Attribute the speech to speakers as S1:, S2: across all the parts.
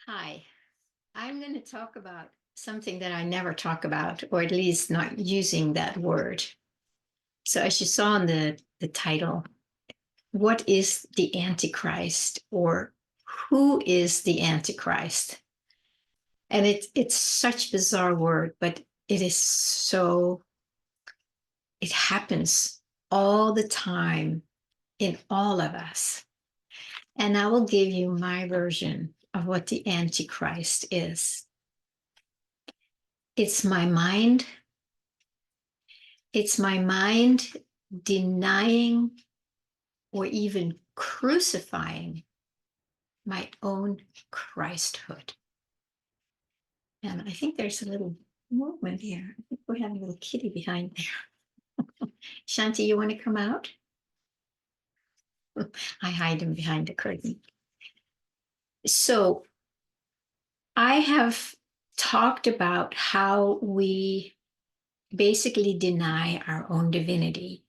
S1: Hi, I'm going to talk about something that I never talk about, or at least not using that word. So, as you saw in the title, what is the Antichrist, or who is the Antichrist? And it's such a bizarre word, but it happens all the time in all of us. And I will give you my version of what the Antichrist is. It's my mind. It's my mind denying or even crucifying my own Christhood. And I think there's a little movement here. I think we have a little kitty behind there. Shanti, you want to come out? I hide him behind the curtain. So I have talked about how we basically deny our own divinity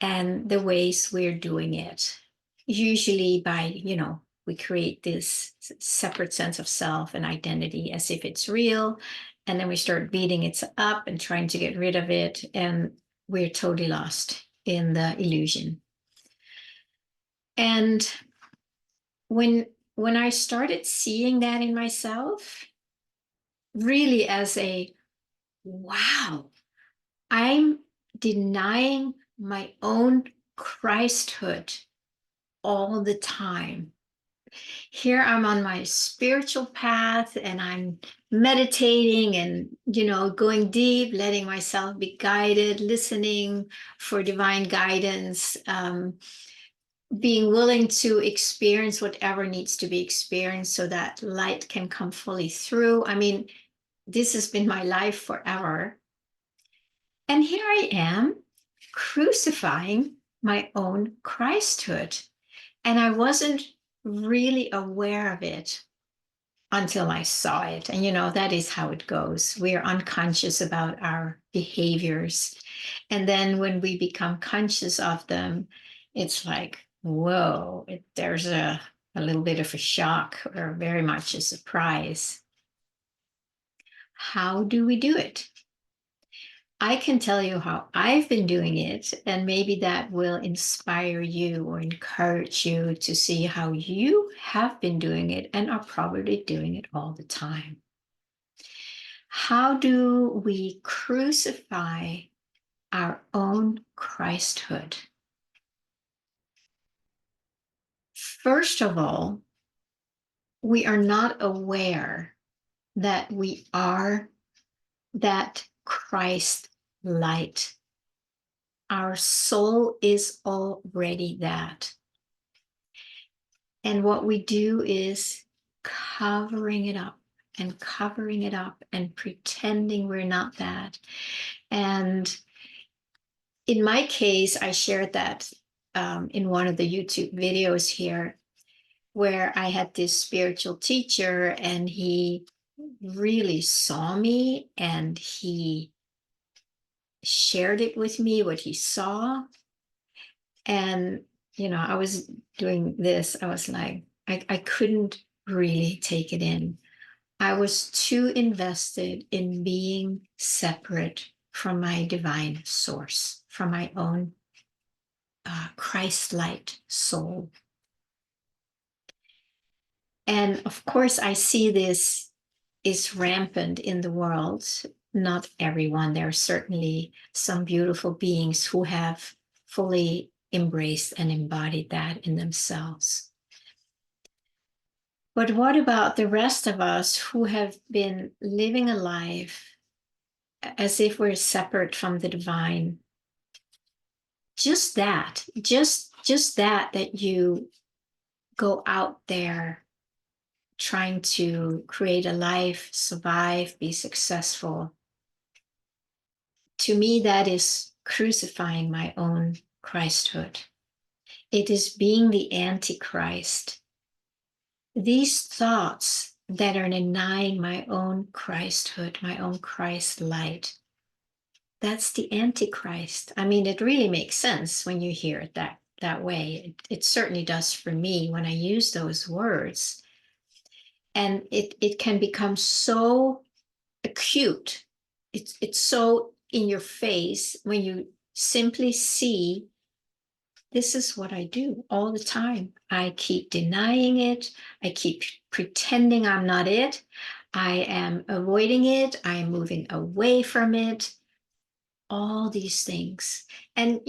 S1: and the ways we're doing it. Usually by, we create this separate sense of self and identity as if it's real. And then we start beating it up and trying to get rid of it. And we're totally lost in the illusion. And when I started seeing that in myself, really as a wow, I'm denying my own Christhood all the time. Here I'm on my spiritual path and I'm meditating and, going deep, letting myself be guided, listening for divine guidance, being willing to experience whatever needs to be experienced so that light can come fully through. I mean, this has been my life forever. And here I am crucifying my own Christhood. And I wasn't really aware of it until I saw it. And, that is how it goes. We are unconscious about our behaviors. And then when we become conscious of them, it's like, whoa, there's a little bit of a shock or very much a surprise. How do we do it? I can tell you how I've been doing it, and maybe that will inspire you or encourage you to see how you have been doing it and are probably doing it all the time. How do we crucify our own Christhood? First of all, we are not aware that we are that Christ light. Our soul is already that. And what we do is covering it up and covering it up and pretending we're not that. And in my case, I shared that in one of the YouTube videos here, where I had this spiritual teacher and he really saw me and he shared it with me, what he saw. And, I was doing this. I was like, I couldn't really take it in. I was too invested in being separate from my divine source, from my own Christ-light soul. And of course, I see this is rampant in the world. Not everyone. There are certainly some beautiful beings who have fully embraced and embodied that in themselves. But what about the rest of us who have been living a life as if we're separate from the divine? Just that you go out there trying to create a life, survive, be successful. To me, that is crucifying my own Christhood. It is being the Antichrist. These thoughts that are denying my own Christhood, my own Christ light, that's the Antichrist. I mean, it really makes sense when you hear it that way. It certainly does for me when I use those words. And it can become so acute. It's so in your face when you simply see, this is what I do all the time. I keep denying it. I keep pretending I'm not it. I am avoiding it. I am moving away from it. All these things. And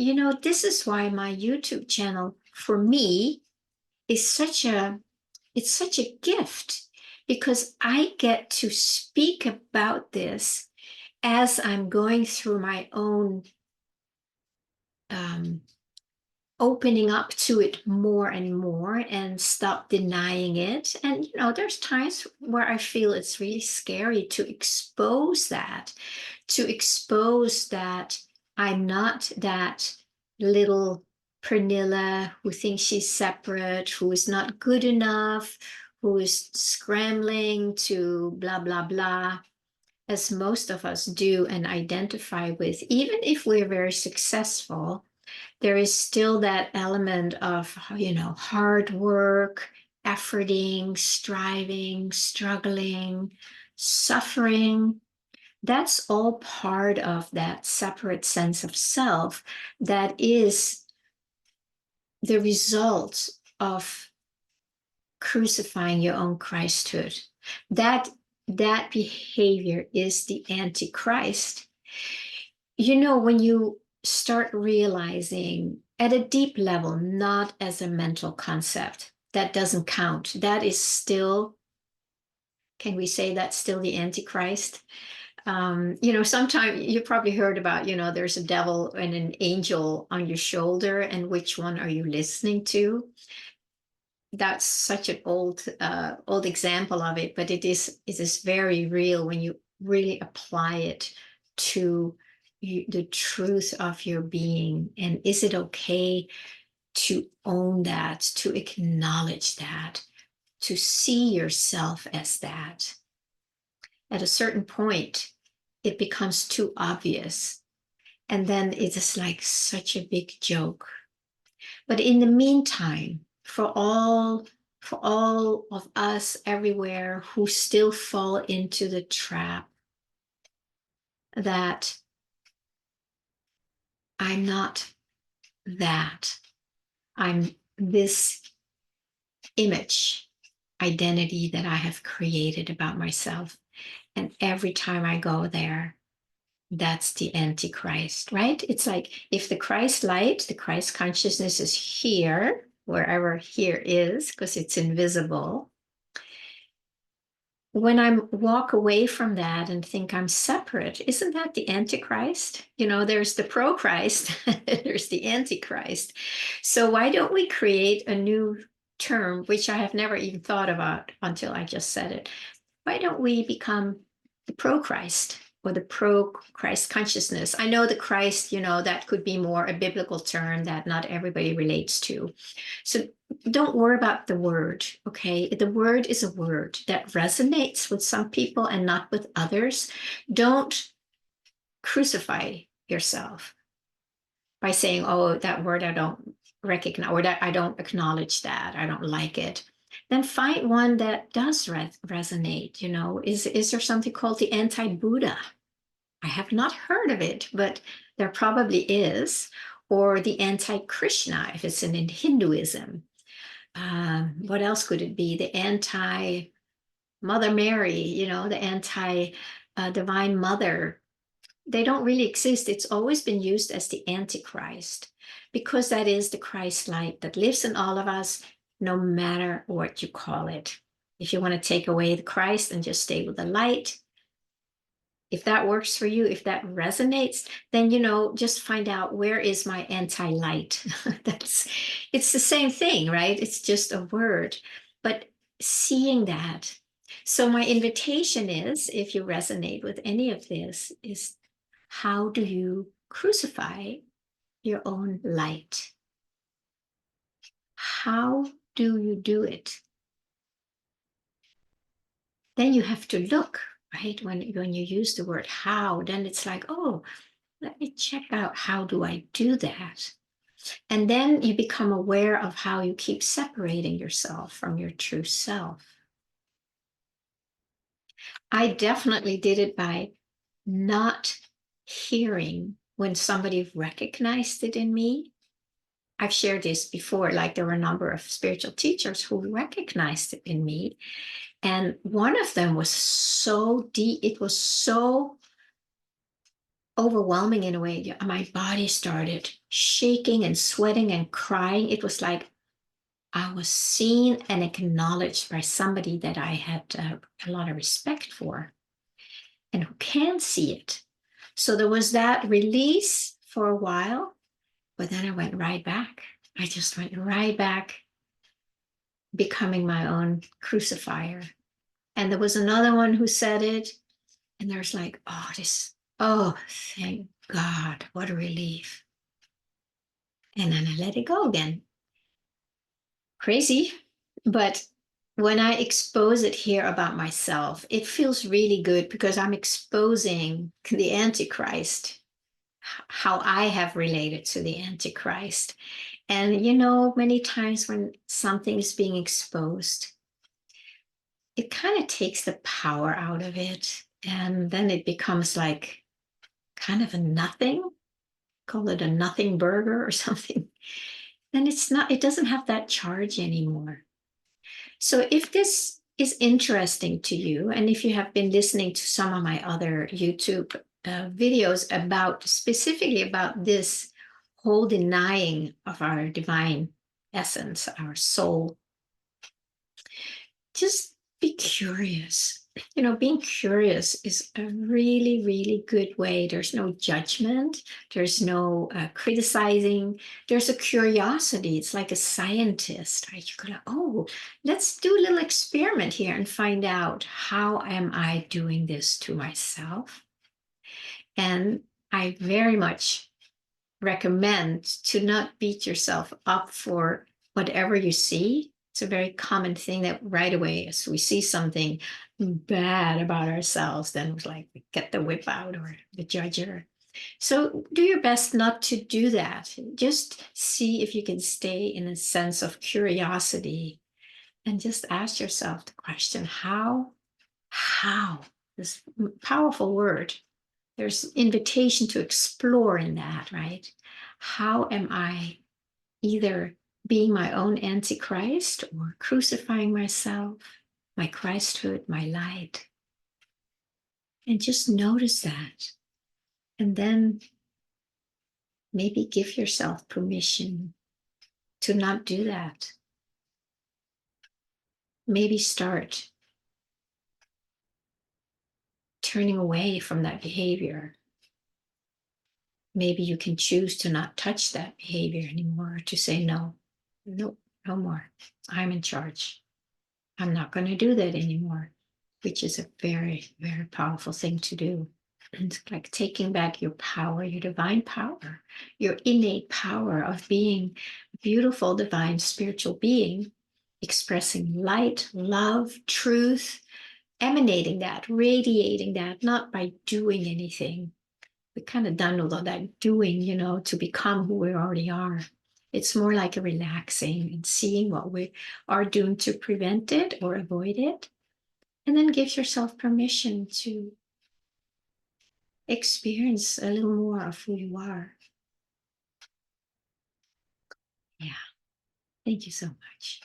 S1: this is why my YouTube channel for me is it's such a gift, because I get to speak about this as I'm going through my own um, opening up to it more and more and stop denying it. And there's times where I feel it's really scary to expose that, I'm not that little Pernilla who thinks she's separate, who is not good enough, who is scrambling to blah blah blah, as most of us do and identify with. Even if we're very successful, there is still that element of, hard work, efforting, striving, struggling, suffering. That's all part of that separate sense of self that is the result of crucifying your own Christhood. That behavior is the Antichrist. When you start realizing at a deep level, not as a mental concept, that doesn't count. That is still, can we say that's still the Antichrist? Sometimes you probably heard about, there's a devil and an angel on your shoulder, and which one are you listening to? That's such an old example of it, but it is very real when you really apply it to the truth of your being. And is it okay to own that, to acknowledge that, to see yourself as that? At a certain point, it becomes too obvious. And then it is like such a big joke. But in the meantime, for all of us everywhere who still fall into the trap that I'm not that, I'm this image identity that I have created about myself. And every time I go there, that's the Antichrist, right? It's like if the Christ light, the Christ consciousness is here, wherever here is, because it's invisible. When I walk away from that and think I'm separate, isn't that the Antichrist? There's the pro-Christ, there's the Antichrist. So why don't we create a new term, which I have never even thought about until I just said it? Why don't we become the pro-Christ or the pro-Christ consciousness? I know the Christ, that could be more a biblical term that not everybody relates to. So don't worry about the word, okay? The word is a word that resonates with some people and not with others. Don't crucify yourself by saying, oh, that word I don't recognize, or that I don't acknowledge that, I don't like it. Then find one that does resonate. Is there something called the anti-Buddha? I have not heard of it, but there probably is. Or the anti-Krishna, if it's in Hinduism. What else could it be? The anti-Mother Mary, the anti-Divine Mother. They don't really exist. It's always been used as the Antichrist, because that is the Christ light that lives in all of us, no matter what you call it. If you want to take away the Christ and just stay with the light, if that works for you, if that resonates, then just find out, where is my anti-light? It's the same thing, right? It's just a word, but seeing that. So my invitation is, if you resonate with any of this, is how do you crucify your own light? How do you do it? Then you have to look, right? When you use the word how, then it's like, oh, let me check out, how do I do that? And then you become aware of how you keep separating yourself from your true self. I definitely did it by not hearing when somebody recognized it in me. I've shared this before, like there were a number of spiritual teachers who recognized it in me. And one of them was so deep, it was so overwhelming in a way. My body started shaking and sweating and crying. It was like I was seen and acknowledged by somebody that I had a lot of respect for and who can see it. So there was that release for a while, but then I went right back. I just went right back becoming my own crucifier. And there was another one who said it, and there's like, oh, thank God, what a relief. And then I let it go again. Crazy. But when I expose it here about myself, it feels really good because I'm exposing the Antichrist, how I have related to the Antichrist. And many times when something is being exposed, it kind of takes the power out of it. And then it becomes like kind of a nothing, call it a nothing burger or something. Then it doesn't have that charge anymore. So if this is interesting to you, and if you have been listening to some of my other YouTube videos specifically about this whole denying of our divine essence, our soul, just be curious. Being curious is a really, really good way. There's no judgment, there's no criticizing, there's a curiosity. It's like a scientist, right? You go, oh, let's do a little experiment here and find out how am I doing this to myself. And I very much recommend to not beat yourself up for whatever you see. It's a very common thing that right away, as we see something bad about ourselves, then it's like we get the whip out or the judger. So do your best not to do that. Just see if you can stay in a sense of curiosity and just ask yourself the question, how, this powerful word, there's invitation to explore in that, right? How am I either being my own antichrist or crucifying myself, my Christhood, my light? And just notice that. And then maybe give yourself permission to not do that. Maybe start turning away from that behavior. Maybe you can choose to not touch that behavior anymore, to say, no, no more. I'm in charge. I'm not going to do that anymore, which is a very, very powerful thing to do. It's like taking back your power, your divine power, your innate power of being a beautiful, divine, spiritual being, expressing light, love, truth, emanating that, radiating that, not by doing anything. We kind of done all of that doing, to become who we already are. It's more like a relaxing and seeing what we are doing to prevent it or avoid it. And then give yourself permission to experience a little more of who you are. Yeah. Thank you so much.